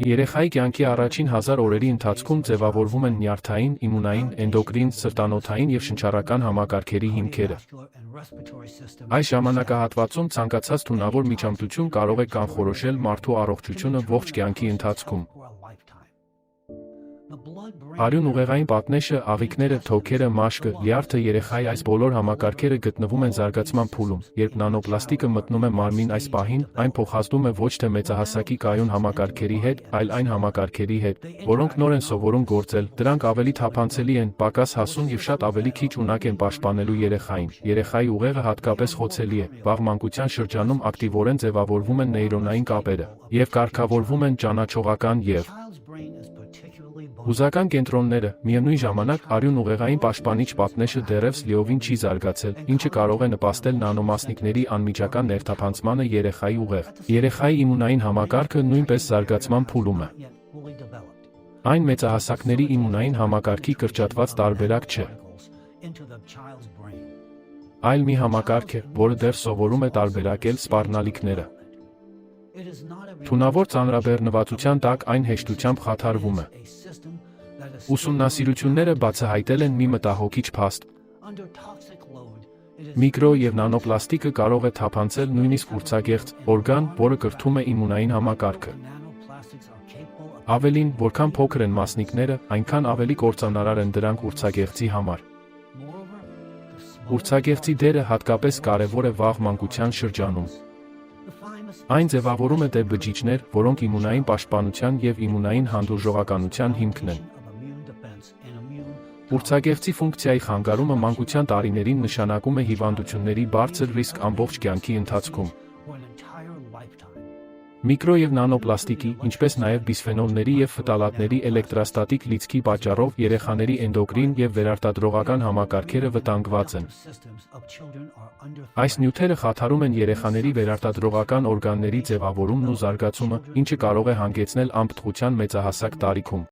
Երեխայի կյանքի առաջին 1000 օրերի ընթացքում ձևավորվում են նյարդային, իմունային, էնդոկրին, սրտանոթային և շնչառական համակարգերի հիմքերը։ Այս ժամանակահատվածում ցանկացած թունավոր միջամտություն կարող է կանխորոշել մարդու առողջությունը ողջ կյանքի ընթացքում։ Արյուն ուղեղային պատնեշը, աղիքները, թոքերը, մաշկը, լյարդը երեխայի այս բոլոր համակարգերը գտնվում են զարգացման փուլում, երբ նանոպլաստիկը մտնում է մարմին այս պահին, այն փոխազդում է ոչ թե մեծահասակի կայուն համակարգերի հետ, այլ այն համակարգերի հետ, որոնք նոր են սովորում գործել, դրանք ավելի թափանցելի են, պակաս հասուն և շատ ավելի քիչ ունակ են պաշտպանելու երեխային։ Երեխայի ուղեղը հատկապես խոցելի է, վաղ մանկության շրջանում ակտիվորեն ձևավորվում են նեյրոնային կապերը, և կարգավորվում են ճանաչողական և հուզական կենտրոնները, միևնույն ժամանակ արյուն ուղեղային պաշտպանիչ պատնեշը դեռևս լիովին չի զարգացել, ինչը կարող է նպաստել նանոմասնիկների անմիջական ներթափանցմանը երեխայի ուղեղ։ Երեխայի իմունային համակարգը նույնպես զարգացման փուլում է։ Այն մեծահասակների իմունային համակարգի կրճատված տարբերակ չէ, այլ մի համակարգ է, որը դեռ սովորում է տարբերակել սպառնալիքները։ Թունավոր ծանրաբեռնվածության տակ այն հեշտությամբ խաթարվում է։ Ուսումնասիրությունները բացահայտել են մի մտահոգիչ փաստ. միկրո և նանոպլաստիկը կարող է թափանցել նույնիսկ ուրցագեղձ, օրգան, որը կրթում է իմունային համակարգը։ Ավելին, որքան փոքր են մասնիկները, այնքան ավելի կործանարար են դրանք ուրցագեղձի համար։ Ուրցագեղձի դերը հատկապես կարևոր է վաղ մանկության շրջանում։ Այն ձևավորում է բջիջներ, որոնք իմունային պաշտպանության և իմունային հանդուրժողականության հիմքն են։ Ուրցագեղձի ֆունկցիայի խանգարումը մանկության տարիներին նշանակում է հիվանդությունների բարձր ռիսկ ամբողջ կյանքի ընթացքում։ Միկրո և նանոպլաստիկի, ինչպես նաև բիսֆենոլների և ֆտալատների էլեկտրաստատիկ լիցքի պատճառով երեխաների էնդոկրին և վերարտադրողական համակարգերը վտանգված են։ Այս նյութերը խաթարում են երեխաների վերարտադրողական օրգանների ձևավորումն ու զարգացումը, ինչը կարող է հանգեցնել անպտղության մեծահասակ տարիքում։